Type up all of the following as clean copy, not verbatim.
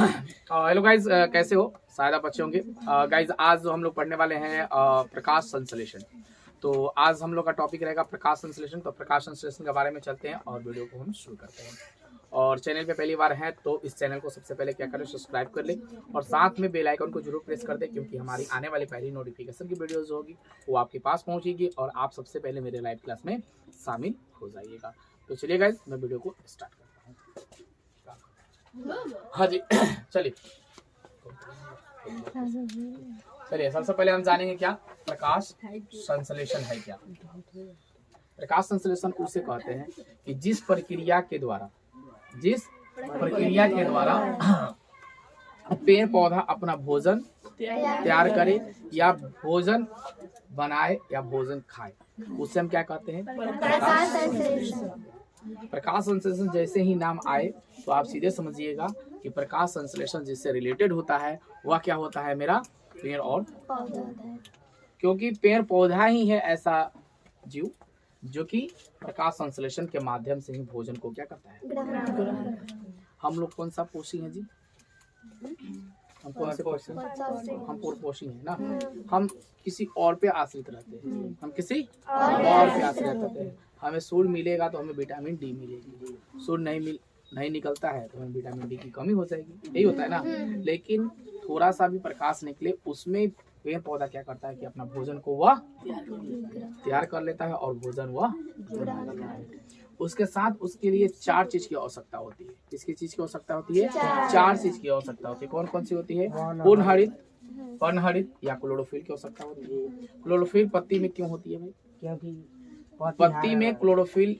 Hello guys, कैसे हो? शायद आप अच्छे होंगे। गाइज आज हम लोग पढ़ने वाले हैं प्रकाश संश्लेषण। तो आज हम लोग का टॉपिक रहेगा प्रकाश संश्लेषण। तो प्रकाश संश्लेषण के बारे में चलते हैं और वीडियो को हम शुरू करते हैं। और चैनल पे पहली बार है तो इस चैनल को सबसे पहले क्या करें, सब्सक्राइब कर ले और साथ में बेल आइकन को जरूर प्रेस कर दे, क्योंकि हमारी आने वाली पहली नोटिफिकेशन की वीडियोज होगी वो आपके पास पहुंचेगी और आप सबसे पहले मेरे लाइव क्लास में शामिल हो जाइएगा। तो चलिए गाइज, मैं वीडियो को स्टार्ट करता हूँ। हाँ जी, चलिए सबसे पहले हम जानेंगे क्या प्रकाश संश्लेषण है। क्या प्रकाश संश्लेषण उसे कहते हैं कि जिस प्रक्रिया के द्वारा पेड़ पौधा अपना भोजन तैयार करे या भोजन बनाए या भोजन खाए, उसे हम क्या कहते हैं? प्रकाश संश्लेषण। प्रकाश संश्लेषण जैसे ही नाम आए तो आप सीधे समझिएगा कि प्रकाश संश्लेषण जिससे रिलेटेड होता है वह क्या होता है? मेरा पेड़ और पौधा, क्योंकि पेड़ पौधा ही है ऐसा जीव जो कि प्रकाश संश्लेषण के माध्यम से ही भोजन को क्या करता है? हम लोग कौन सा पोषी हैं जी? हम कौन से पोषी? हम पूर्वपोषी हैं ना। हम किसी और पे आश्रित रहते हैं, हम किसी और पे आश्रित रहते हैं। हमें सूर्य मिलेगा तो हमें विटामिन डी मिलेगी, सूर्य नहीं निकलता है तो हमें विटामिन डी की कमी हो जाएगी, यही होता है ना। लेकिन थोड़ा सा भी प्रकाश निकले उसमें पेड़ पौधा क्या करता है कि अपना भोजन को वह तैयार कर लेता है और भोजन वह बनाता है। उसके साथ उसके लिए 4 चीज की आवश्यकता होती है। किसकी चीज की आवश्यकता होती है? 4 चीज की आवश्यकता होती है। कौन कौन सी होती है? पूर्णहरित, पर्णहरित या क्लोरोफिल की आवश्यकता होती है। क्लोरोफिल पत्ती में क्यों होती है भाई? क्योंकि पत्ती में क्लोरोफिल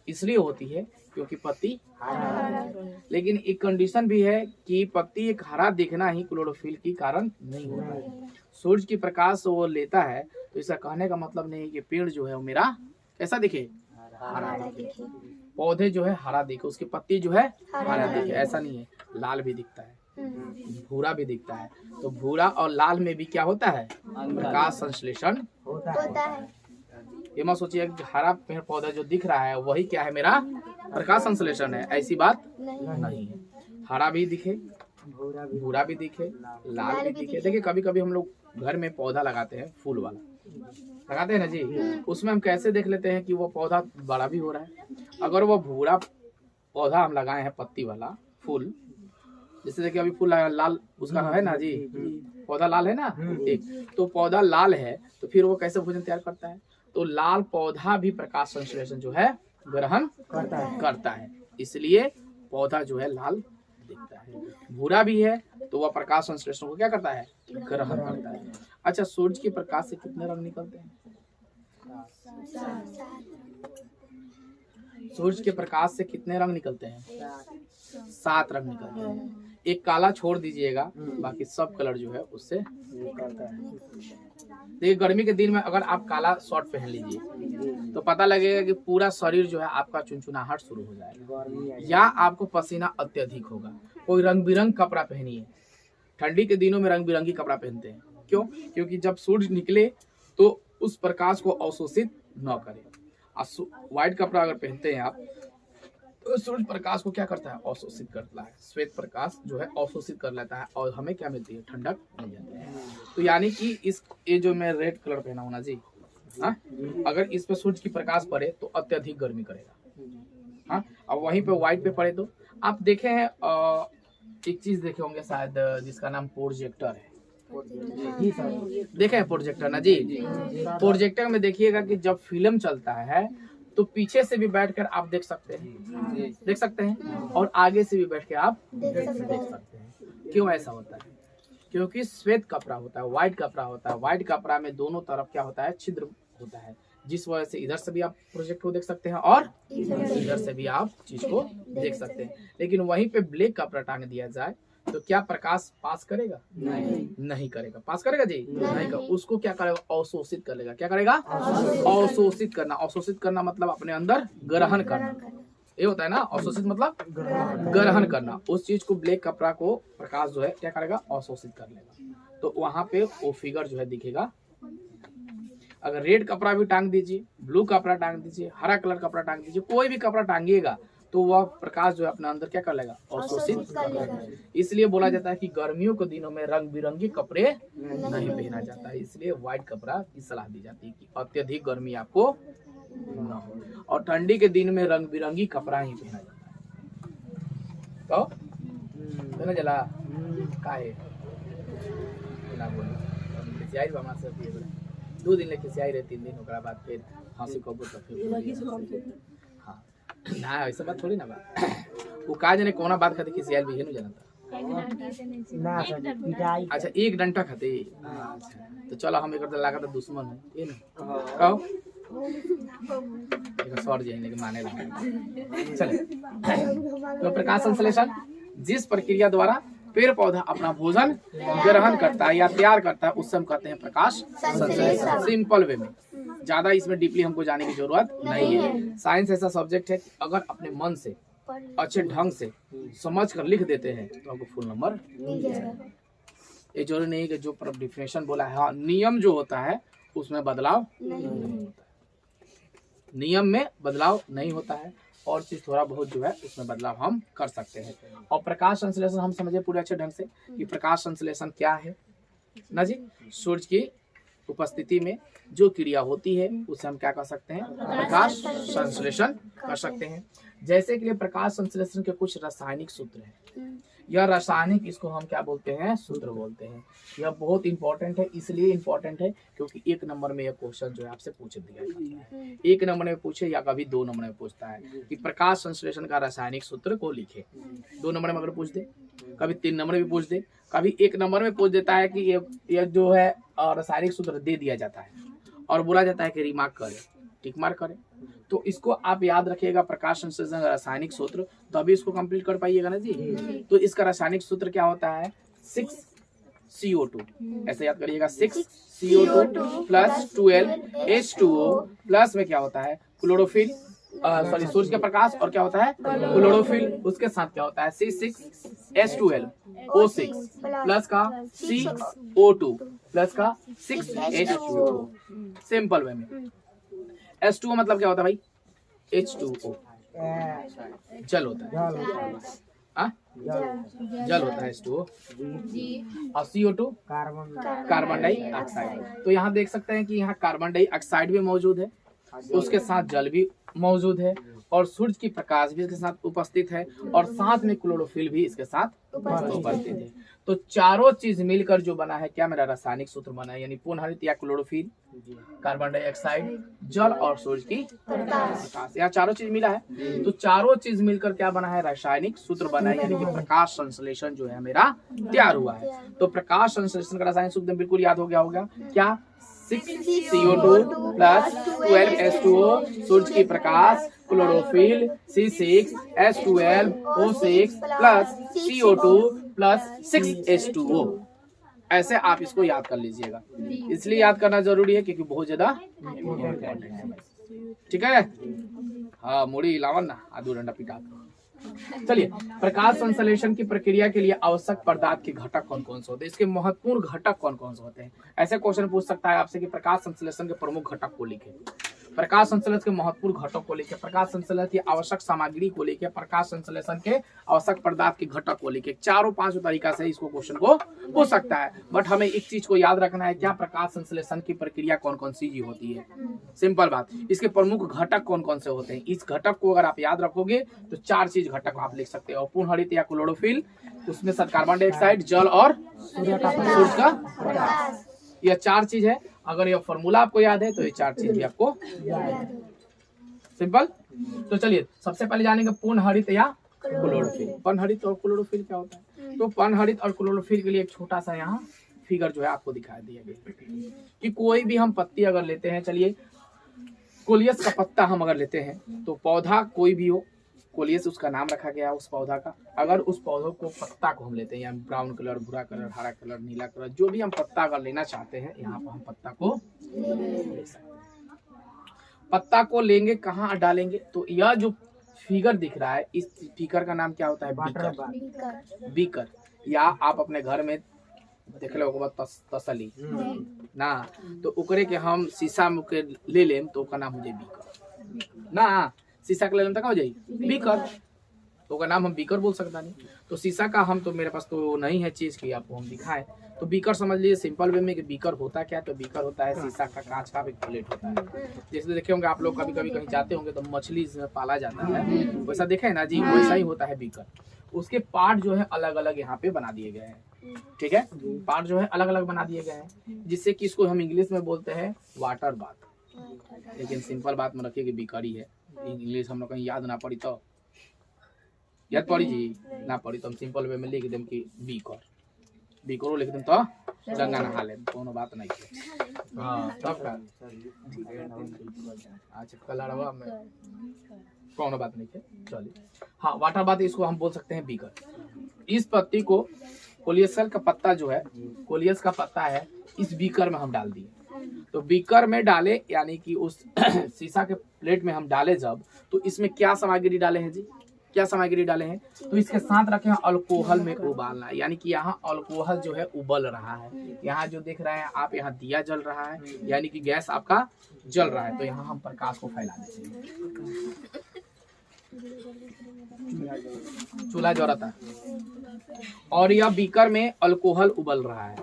इसलिए होती है क्योंकि पत्ती हरा। लेकिन एक कंडीशन भी है कि पत्ती एक हरा दिखना ही क्लोरोफिल की कारण नहीं होता है। सूरज की प्रकाश वो लेता है तो इसका कहने का मतलब नहीं कि पेड़ जो है वो मेरा कैसा दिखे? हरा दिखे। पौधे जो है हरा दिखे, उसकी पत्ती जो है हरा दिखे, ऐसा नहीं है। लाल भी दिखता है, भूरा भी दिखता है। तो भूरा और लाल में भी क्या होता है? प्रकाश संश्लेषण होता है। ये मत सोचिए कि हरा पेड़ पौधा जो दिख रहा है वही क्या है? मेरा प्रकाश संश्लेषण है, ऐसी बात नहीं है। हरा भी दिखे, भूरा भी दिखे, लाल भी दिखे। देखिए कभी कभी हम लोग घर में पौधा लगाते हैं, फूल वाला लगाते हैं ना जी, उसमें हम कैसे देख लेते हैं कि वो पौधा बड़ा भी हो रहा है? अगर वो भूरा पौधा हम लगाए हैं पत्ती वाला फूल, जैसे देखिए अभी फूल लाल उसका है ना जी, पौधा लाल है ना एक, तो पौधा लाल है तो फिर वो कैसे भोजन तैयार करता है? तो लाल पौधा भी प्रकाश संश्लेषण जो है ग्रहण करता है, इसलिए पौधा जो है लाल दिखता है। भूरा भी है तो वह प्रकाश संश्लेषण को क्या करता है? ग्रहण करता है। अच्छा, सूरज के प्रकाश से कितने रंग निकलते हैं? सूरज के प्रकाश से कितने रंग निकलते हैं? 7 रंग निकलते हैं। एक काला छोड़ दीजिएगा, बाकी सब कलर जो है उससे निकलता है। देखिए गर्मी के दिन में अगर आप काला शर्ट पहन लीजिए तो पता लगेगा कि पूरा शरीर जो है आपका चुनचुनाहट शुरू हो जाएगा या आपको पसीना अत्यधिक होगा। कोई रंग बिरंग कपड़ा पहनिए, ठंडी के दिनों में रंग बिरंगी कपड़ा पहनते हैं, क्यों? क्योंकि जब सूरज निकले तो उस प्रकाश को अवशोषित न करे। व्हाइट कपड़ा अगर पहनते हैं आप तो सूरज प्रकाश को क्या करता है? अवशोषित करता है। श्वेत प्रकाश जो है अवशोषित कर लेता है और हमें क्या मिलती है? ठंडक मिल जाती है। तो यानी कि ये जो मैं रेड कलर पहना हूं ना जी, हाँ, अगर इस पे सूरज की प्रकाश पड़े तो अत्यधिक गर्मी करेगा। हाँ, अब वहीं पे व्हाइट पे पड़े तो आप देखे हैं एक चीज देखे होंगे शायद जिसका नाम प्रोजेक्टर है। देखे हैं प्रोजेक्टर ना जी? प्रोजेक्टर में देखिएगा कि जब फिल्म चलता है तो पीछे से भी बैठकर आप देख सकते हैं और आगे से भी बैठ के आप देख सकते हैं। क्यों ऐसा होता है? क्योंकि श्वेत कपड़ा होता है, व्हाइट कपड़ा होता है। व्हाइट कपड़ा में दोनों तरफ क्या होता है? छिद्र होता है, जिस वजह से इधर से भी आप प्रोजेक्ट को देख सकते हैं और इधर से भी आप चीज को देख सकते हैं। लेकिन वहीं पे ब्लैक कपड़ा टांग दिया जाए तो क्या प्रकाश पास करेगा? नहीं करेगा। पास करेगा जी? नहीं करेगा। उसको क्या करेगा? अवशोषित कर लेगा। क्या करेगा? अवशोषित करना। अवशोषित करना मतलब अपने अंदर ग्रहण करना, ये होता है ना। अवशोषित मतलब ग्रहण करना। उस चीज को ब्लैक कपड़ा को प्रकाश जो है क्या करेगा? अवशोषित कर लेगा। तो वहां पे वो फिगर जो है दिखेगा। अगर रेड कपड़ा भी टांग दीजिए, ब्लू कपड़ा टांग दीजिए, हरा कलर कपड़ा टांग दीजिए, कोई भी कपड़ा टांगिएगा तो वह प्रकाश जो है अपने अंदर क्या कर लेगा, अवशोषित कर लेगा। इसलिए बोला जाता है कि गर्मियों के दिनों में रंग बिरंगे कपड़े नहीं पहना जाता है, इसलिए व्हाइट कपड़ा की सलाह दी जाती है कि अत्यधिक गर्मी आपको न हो, और ठंडी के दिन में रंग बिरंगी कपड़ा ही पहना जाता है। तो ना जला काहे ना बोली खिसियाई बामा से 2 दिन ले खिसियाई रहे, 3 दिन ओकरा बाद फिर हंसी कबो तो फिर हाँ ना ऐसा बात थोड़ी ना बा। वो का जाने कोना बात खातिर खिसियाई भी है नु जानता ना सर। अच्छा 1 डंडा खातिर, अच्छा तो चलो हम एकर लागत दुश्मन है ये ना कहो एक सर जे ने माने रहा। चले तो प्रकाश संश्लेषण जिस प्रक्रिया द्वारा पेड़ पौधा अपना भोजन ग्रहण करता है या तैयार करता है उससे हम कहते हैं प्रकाश संश्लेषण। सिंपल वे में, ज्यादा इसमें डीपली हमको जाने की जरूरत नहीं है। साइंस ऐसा सब्जेक्ट है कि अगर अपने मन से अच्छे ढंग से समझ कर लिख देते हैं तो हमको फुल नंबर मिल जाएगा। ये जरूरी नहीं कि जो डिफिनेशन बोला है, हाँ नियम जो होता है उसमें बदलाव नहीं होता है, नियम में बदलाव नहीं होता है, और चीज थोड़ा बहुत जो है उसमें बदलाव हम कर सकते हैं। और प्रकाश संश्लेषण हम समझे पूरे अच्छे ढंग से कि प्रकाश संश्लेषण क्या है ना जी। सूर्य की उपस्थिति में जो क्रिया होती है उसे हम क्या कर सकते हैं, प्रकाश संश्लेषण कर सकते हैं। जैसे कि प्रकाश संश्लेषण के कुछ रासायनिक सूत्र हैं, यह रासायनिक इसको हम क्या बोलते हैं, सूत्र बोलते हैं। यह बहुत इंपॉर्टेंट है, इसलिए इंपॉर्टेंट है क्योंकि 1 नंबर में यह क्वेश्चन जो है आपसे पूछ दिया जाता है। 1 नंबर में पूछे या कभी 2 नंबर में पूछता है कि प्रकाश संश्लेषण का रासायनिक सूत्र को लिखे। 2 नंबर में अगर पूछ दे, कभी 3 नंबर में पूछ दे, कभी 1 नंबर में पूछ देता है कि ये जो है रासायनिक सूत्र दे दिया जाता है और बोला जाता है कि रिमार्क करे, टिक मार्क करे। तो इसको आप याद रखिएगा, प्रकाश संश्लेषण का रासायनिक सूत्र, तभी इसको कंप्लीट कर पाइएगा ना जी। तो इसका रासायनिक सूत्र क्या होता है, 6CO2, ऐसे याद करिएगा 6CO2 प्लस 12H2O प्लस में क्या होता है क्लोरोफिल, सॉरी सूर्य का प्रकाश, और क्या होता है क्लोरोफिल, उसके साथ क्या होता है C6H12O6 प्लस का CO2 प्लस का 6H2O। सिंपल वे में H2O मतलब क्या होता है भाई, H2O जल होता है, जल होता है H2O, और CO2 कार्बन डाइऑक्साइड। तो यहाँ देख सकते हैं कि यहाँ कार्बन डाइऑक्साइड भी मौजूद है, उसके साथ जल भी मौजूद है, और सूर्य की प्रकाश भी इसके साथ उपस्थित है, और साथ में क्लोरोफिल भी इसके साथ उपस्थित है। तो चारों चीज मिलकर जो बना है क्या, मेरा रासायनिक सूत्र बना है, यानी पूर्ण हरित या क्लोरोफिल, कार्बन डाइऑक्साइड, जल और सूर्य की प्रकाश, यहाँ चारों चीज मिला है। तो चारों चीज मिलकर क्या बना है, रासायनिक सूत्र बना है, यानी कि प्रकाश संश्लेषण जो है मेरा तैयार हुआ है। तो प्रकाश संश्लेषण का रासायनिक सूत्र बिल्कुल याद हो गया होगा, क्या 6CO2 प्लस 12H2O, सूर्य की प्रकाश, chlorophyll, C6H12O6 plus CO2 plus 6H2O। ऐसे आप इसको याद कर लीजिएगा, इसलिए याद करना जरूरी है क्योंकि बहुत ज्यादा इम्पोर्टेंट है। ठीक है, हाँ मुड़ी लावन ना आधू डंडा पिटा। चलिए, प्रकाश संश्लेषण की प्रक्रिया के लिए आवश्यक पदार्थ के घटक कौन कौन से होते हैं, इसके महत्वपूर्ण घटक कौन कौन से होते हैं। ऐसे क्वेश्चन पूछ सकता है आपसे कि प्रकाश संश्लेषण के प्रमुख घटक को लिखे, प्रकाश संश्लेषण के महत्वपूर्ण घटक को लिखे, प्रकाश संश्लेषण की आवश्यक सामग्री को लिखे, प्रकाश संश्लेषण के आवश्यक पदार्थ के घटक को लिखे। 4-5 तरीका से इसको क्वेश्चन को पूछ सकता है, बट हमें एक चीज को याद रखना है, क्या प्रकाश संश्लेषण की प्रक्रिया कौन कौन सी होती है। सिंपल बात, इसके प्रमुख घटक कौन कौन से होते हैं, इस घटक को अगर आप याद रखोगे तो 4 चीज घटक आप लिख सकते हो, पूर्ण हरित या क्लोरोफिल, उसमें साथ कार्बन डाइऑक्साइड, जल और सूर्य का प्रकाश। यह 4 चीज है, अगर यह फॉर्मूला आपको याद है तो ये 4 चीज भी आपको सिंपल। तो चलिए सबसे पहले जानेंगे पूर्ण हरित या क्लोरोफिल। पूर्ण हरित और क्लोरोफिल क्या होता है, तो पूर्ण हरित और क्लोरोफिल के लिए एक छोटा सा यहाँ फिगर जो है आपको दिखाई दिया गया कि कोई भी हम पत्ती अगर लेते हैं, चलिए कोलियस का पत्ता हम अगर लेते हैं तो पौधा कोई भी हो, कोलियस उसका नाम रखा गया उस पौधा का। अगर उस पौधों को पत्ता को हम लेते हैं, ब्राउन कलर, भूरा कलर, हरा कलर, नीला कलर, जो भी हम पत्ता अगर लेना चाहते हैं, यहाँ पर हम पत्ता को ले सकते हैं। पत्ता को लेंगे, कहाँ डालेंगे, तो यह जो फिगर दिख रहा है, इस फिगर का नाम क्या होता है, बीकर। बीकर, या आप अपने घर में देख लो तसली ना, तो उकरे के हम शीशा में ले लेम तो उसका नाम हो जाए बीकर ना। शीशा के लेना क्या हो जाएगी बीकर, तो का नाम हम बीकर बोल सकता नहीं। तो शीशा का हम तो मेरे पास तो नहीं है चीज की आपको हम दिखाएं, तो बीकर समझ लीजिए सिंपल वे में कि बीकर होता क्या, तो बीकर होता है शीशा का कांच का एक प्लेट होता है। जैसे देखे होंगे आप लोग कभी कभी कहीं जाते होंगे तो मछली पाला जाता है, वैसा देखे है ना जी, वैसा ही होता है बीकर। उसके पार्ट जो है अलग अलग यहाँ पे बना दिए गए हैं, ठीक है, पार्ट जो है अलग अलग बना दिए गए हैं, जिससे कि इसको हम इंग्लिश में बोलते हैं वाटर बाथ, लेकिन सिंपल बात में रखिए कि बीकर ही है। इंग्लिश हम लोग कहीं याद ना पड़ी तो याद पड़ी जी, ना पड़ी तो हम सिंपल वे में लिख दें कि बीकर, बीकरो लिख दें तो गंगा नहा ले, कोनो बात नहीं है। हाँ तब का अच्छा कलरवा में कोनो बात नहीं है, चलिए। हाँ वाटर बात इसको हम बोल सकते हैं बीकर। इस पत्ती को कोलियस का पत्ता जो है, कोलियस का पत्ता है, इस बीकर में हम डाल दिए। तो बीकर में डाले यानी कि उस शीशा के प्लेट में हम डाले जब, तो इसमें क्या सामग्री डाले हैं जी, क्या सामग्री डाले हैं, तो इसके साथ रखे हैं अल्कोहल में उबालना, यानी कि यहाँ अल्कोहल जो है उबल रहा है। यहाँ जो देख रहे हैं आप, यहाँ दिया जल रहा है, यानी कि गैस आपका जल रहा है, तो यहाँ हम प्रकाश को फैला देते हैं। चूल्हा जलता है और यह बीकर में अल्कोहल उबल रहा है।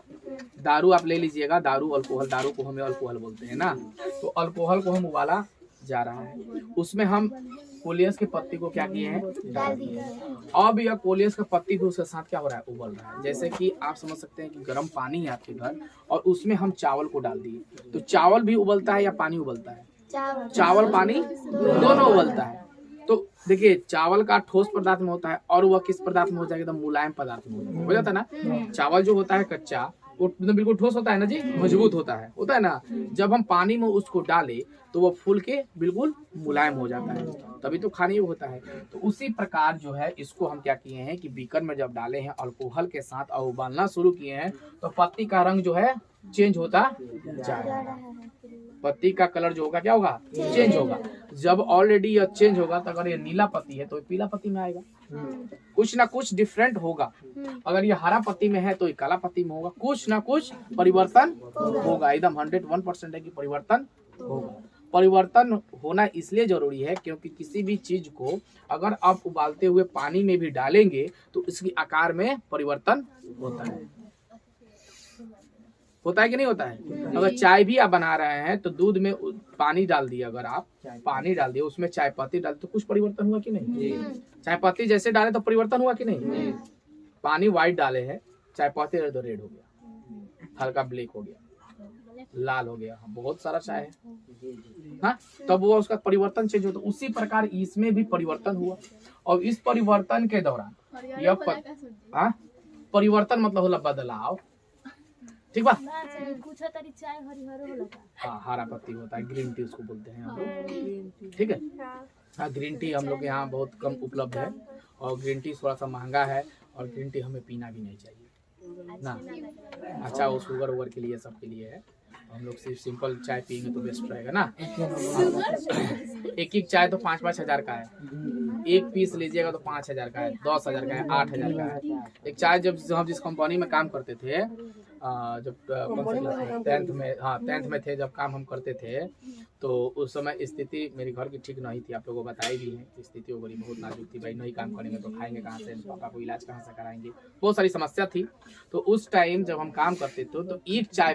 दारू आप ले लीजिएगा, दारू अल्कोहल, दारू को हमें अल्कोहल बोलते हैं ना, तो अल्कोहल को हम उबाला जा रहा है, उसमें हम कोलियस के पत्ती को क्या किए हैं डाल दिए हैं। अब यह कोलियस का पत्ती भी उसके साथ क्या हो रहा है उबल रहा है। जैसे कि आप समझ सकते हैं कि गर्म पानी है आपके घर और उसमें हम चावल को डाल दिए, तो चावल भी उबलता है या पानी उबलता है, चावल पानी दोनों उबलता है। तो देखिए चावल का ठोस पदार्थ में होता है और वह किस पदार्थ में हो जाएगा, एकदम मुलायम पदार्थ में हो जाता है ना। चावल जो होता है कच्चा वो बिल्कुल ठोस होता है ना जी, मजबूत होता है ना। जब हम पानी में उसको डाले तो वो फूल के बिल्कुल मुलायम हो जाता है, तभी तो खाने योग्य होता है। तो उसी प्रकार जो है इसको हम क्या किए हैं कि बीकर में जब डाले हैं अल्कोहल के साथ और उबालना शुरू किए हैं, तो पत्ती का रंग जो है चेंज होता जाएगा, पत्ती का कलर जो होगा क्या होगा चेंज होगा। जब ऑलरेडी यह चेंज होगा तो अगर ये नीला पत्ती है तो पीला पत्ती में आएगा, कुछ ना कुछ डिफरेंट होगा। अगर ये हरा पत्ती में है तो ये काला पत्ती में होगा, कुछ ना कुछ परिवर्तन होगा, एकदम 101% है कि परिवर्तन होगा। परिवर्तन होना इसलिए जरूरी है क्योंकि किसी भी चीज को अगर आप उबालते हुए पानी में भी डालेंगे तो इसकी आकार में परिवर्तन होता है कि नहीं होता है। अगर चाय भी आप बना रहे हैं तो दूध में पानी डाल दिए, अगर आप पानी डाल दिए उसमें चाय पत्ती डाल तो कुछ परिवर्तन हुआ कि नहीं, चाय पत्ती जैसे डाले तो परिवर्तन हुआ कि नहीं। पानी व्हाइट डाले हैं, चाय पत्ती तो रेड हो गया, हल्का ब्लैक हो गया, लाल हो गया, बहुत सारा चाय है हाँ, तब वो उसका परिवर्तन चेंज होता। उसी प्रकार इसमें भी परिवर्तन हुआ और इस परिवर्तन के दौरान यह परिवर्तन मतलब होला बदलाव, ठीक बा। हाँ हरा पत्ती होता है, ग्रीन टी उसको बोलते हैं हम लोग, ठीक है। हाँ ग्रीन टी हम लोग के यहाँ बहुत कम उपलब्ध है और ग्रीन टी थोड़ा सा महंगा है और ग्रीन टी हमें पीना भी नहीं चाहिए ना। अच्छा वो शुगर वुगर के लिए सबके लिए है, हम लोग सिर्फ सिंपल चाय पियेंगे तो बेस्ट रहेगा ना। एक चाय तो 5-5 हजार का है, एक पीस लीजिएगा तो 5 हजार का है, 10 हजार का है, 8 हजार का है। एक चाय जब हम जिस कंपनी में काम करते थे, जब 10th में थे, जब काम हम करते थे तो उस समय स्थिति मेरे घर की ठीक नहीं थी, आप लोगों को बताई भी है, स्थिति वगैरह बहुत नाजुक थी। भाई नहीं काम करेंगे तो खाएंगे कहाँ से, पापा को इलाज कहाँ से कराएंगे, बहुत सारी समस्या थी। तो उस टाइम जब हम काम करते थे तो एक चाय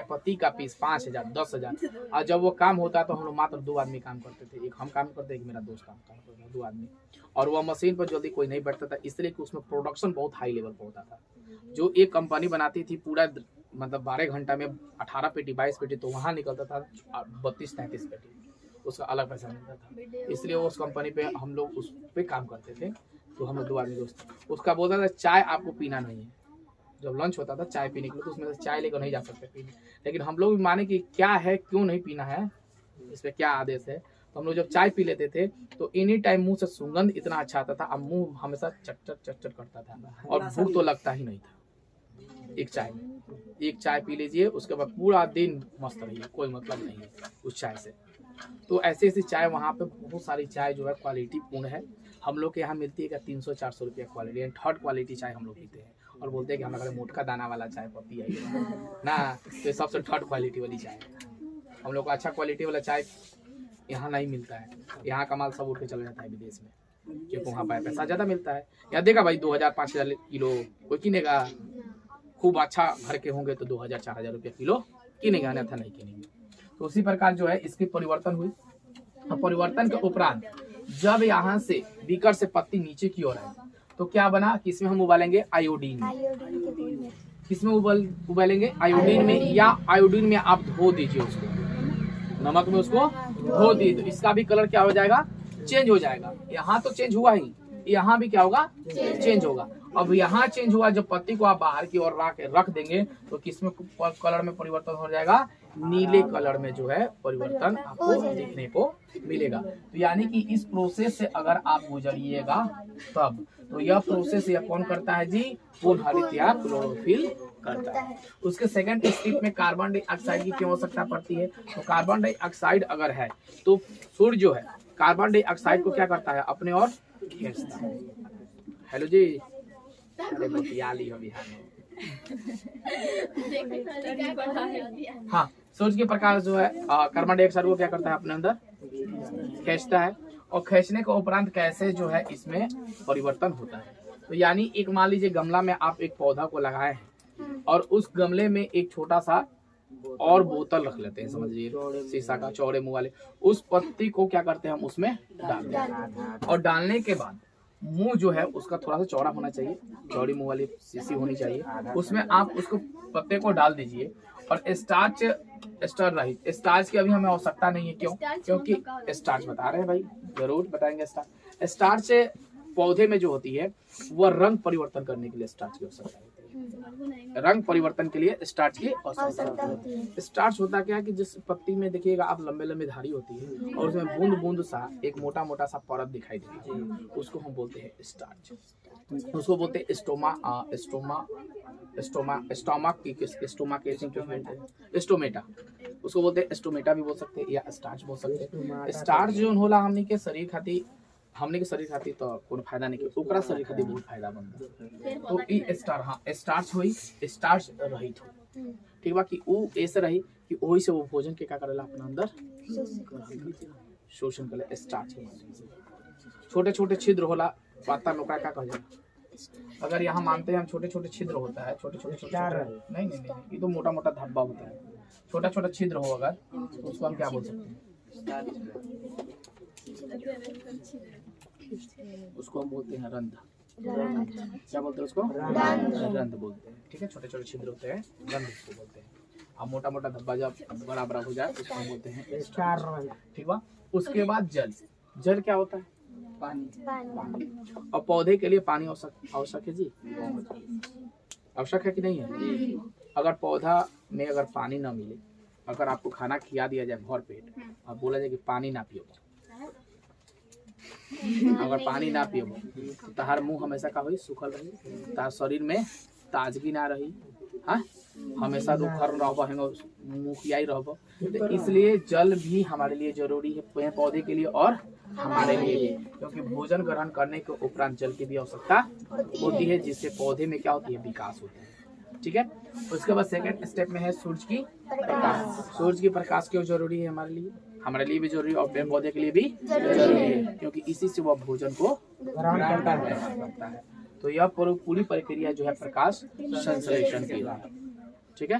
पत्ती का पीस 5 हजार 10 हजार, और जब वो काम होता तो हम लोग मात्र 2 आदमी काम करते थे, एक हम काम करते, एक मेरा दोस्त काम करता था, 2 आदमी। और वह मशीन पर जल्दी कोई नहीं बैठता था, इसलिए कि उसमें प्रोडक्शन बहुत हाई लेवल पर होता था। जो एक कंपनी बनाती थी पूरा मतलब 12 घंटा में 18 पेटी 22 पेटी, तो वहाँ निकलता था 32-33 पेटी, उसका अलग पैसा मिलता था। इसलिए उस कंपनी पे हम लोग उस पे काम करते थे। तो हम लोग 2 आदमी दोस्त, उसका बोलता था चाय आपको पीना नहीं है। जब लंच होता था चाय पीने के लिए तो उसमें से चाय लेकर नहीं जा सकते पीने, लेकिन हम लोग भी माने कि क्या है, क्यों नहीं पीना है, इस पे क्या आदेश है। तो हम लोग जब चाय पी लेते थे तो एनी टाइम मुंह से सुगंध इतना अच्छा आता था, अब मुंह हमेशा चट करता था और भूख तो लगता ही नहीं था। एक चाय पी लीजिए, उसके बाद पूरा दिन मस्त रहिए, कोई मतलब नहीं है उस चाय से। तो ऐसी चाय वहाँ पे बहुत सारी चाय जो है क्वालिटी पूर्ण है। हम लोग के यहाँ मिलती है क्या 300-400 रुपया क्वालिटी, एंड 3rd क्वालिटी चाय हम लोग पीते हैं और बोलते हैं कि हमारे घर मोटका दाना वाला चाय पत्ती है ना, तो सबसे 3rd क्वालिटी वाली चाय है। हम लोग को अच्छा क्वालिटी वाला चाय यहाँ नहीं मिलता है, यहाँ का माल सब उठ के चला जाता है विदेश में, क्योंकि वहाँ पर पैसा ज्यादा मिलता है। या देगा भाई 2000-5000 किलो कोई किनेगा, खूब अच्छा भर के होंगे तो 2000-4000 रुपये किलो किनेगा, अन्यथा नहीं किनेंगे। तो उसी प्रकार जो है इसकी परिवर्तन हुई। और परिवर्तन के उपरांत जब यहाँ से बीकर से पत्ती नीचे की ओर है तो क्या बना कि इसमें हम उबालेंगे आयोडीन में। किसमें उबालेंगे? आयोडीन में, या आयोडीन में आप धो दीजिए उसको, नमक में उसको धो दी, तो इसका भी कलर क्या हो जाएगा? चेंज हो जाएगा। यहाँ तो चेंज हुआ ही, यहाँ भी क्या होगा? चेंज होगा। अब यहाँ चेंज हुआ, जब पत्ती को आप बाहर की ओर रख देंगे तो किसमें कलर में परिवर्तन हो जाएगा? नीले कलर में जो है परिवर्तन आपको देखने को मिलेगा। तो यानी कि इस प्रोसेस से अगर आप गुजरिएगा तब, तो यह प्रोसेस यह कौन करता है जी? पुनःहरित या क्लोरोफिल करता है। उसके सेकंड स्टेप में कार्बन डाइऑक्साइड की क्यों आवश्यकता पड़ती है? तो कार्बन डाइऑक्साइड अगर है तो सूर्य जो है कार्बन डाइऑक्साइड को क्या करता है? अपने और खींचता है। हेलो जी, अरे बतियाली हो बिहार में। हाँ, सूर्य के प्रकाश जो है कार्बन डाइऑक्साइड को क्या करता है? अपने अंदर खींचता है। और खींचने के उपरांत कैसे जो है इसमें परिवर्तन होता है? तो यानी एक मान लीजिए गमला में आप एक पौधा को लगाए हैं और उस गमले में एक छोटा सा और बोतल रख लेते हैं, समझिए शीशा का, चौड़े मुंह वाले। उस पत्ती को क्या करते हैं? हम उसमें डाल देते हैं। और डालने के बाद मुंह जो है उसका थोड़ा सा चौड़ा होना चाहिए, चौड़ी मुंह वाली शीशी होनी चाहिए। उसमें आप उसको पत्ते को डाल दीजिए और स्टार्च रहित, स्टार्च की अभी हमें आवश्यकता नहीं है। क्यों? क्योंकि स्टार्च बता रहे हैं भाई, जरूर बताएंगे। स्टार्च पौधे में जो होती है वह रंग परिवर्तन करने के लिए स्टार्च की आवश्यकता होती है। रंग परिवर्तन के लिए स्टार्च की आवश्यकता होती है। स्टार्च होता क्या है कि जिस पत्ती में देखिएगा आप लंबे लंबे धारी होती है और उसमें बूंद बूंद सा एक मोटा मोटा सा परत दिखाई देती है, उसको हम बोलते हैं स्टार्च। उसको बोलते हैं स्टोमेटा, उसको बोलते हैं स्टोमेटा भी बोल सकते हैं या स्टार्च बोल सकते हैं। स्टार्च जो होला हमनी के शरीर खातिर तो कोनो फायदा नहीं, ओकरा शरीर खातिर बहुत फायदा बनता। तो ई स्टार्च होई, स्टार्च रहित हो, ठीक बा? कि ऊ ऐसे रही कि ओही से वो भोजन के क्या करेला? अपना अंदर शोषण करेला। स्टार्च के माध्यम से छोटे छोटे छिद्र होला, पत्ता लोका क्या कहल जाला? अगर यहाँ मानते हैं हम छोटे छोटे छिद्र होता है, छोटे नहीं, ये तो मोटा मोटा धब्बा होता है। छोटा छोटा छिद्र हो अगर तो उसको हम क्या बोल सकते हैं? उसको हम बोलते हैं रंध्र। क्या बोलते हैं उसको? रंध्र बोलते हैं। ठीक है, छोटे छोटे छिद्र होते हैं, रंध्र उसको बोलते हैं। अब मोटा मोटा धब्बा जब बड़ा बड़ा हो जाए उसको हम बोलते हैं स्टार्च। ठीक है। उसके बाद जल क्या होता है? पानी। और पौधे के लिए पानी आवश्यक है जी, आवश्यक है कि नहीं है? अगर पौधा में अगर पानी ना मिले, अगर आपको खाना खिला दिया जाए भर पेट और बोला जाए कि पानी ना पियो, अगर पानी ना पियो तो तहार मुंह हमेशा का होई? सूखल रही, तार शरीर में ताजगी ना रही, हाँ, हमेशा रुखर रहबो, मुखियाई रहबो। तो इसलिए जल भी हमारे लिए जरूरी है, पौधे के लिए और हमारे लिए भी, क्योंकि भोजन ग्रहण करने के उपरांत जल की भी आवश्यकता होती है, जिससे पौधे में क्या होती है? विकास होता है। ठीक है। उसके बाद सेकंड स्टेप में है सूरज की प्रकाश। सूरज की प्रकाश क्यों जरूरी है? हमारे लिए भी जरूरी है और पेड़ पौधे के लिए भी जरूरी है, क्योंकि इसी से वह भोजन को ग्रहण करता है। तो यह पूरी प्रक्रिया जो है प्रकाश संश्लेषण की है। ठीक है।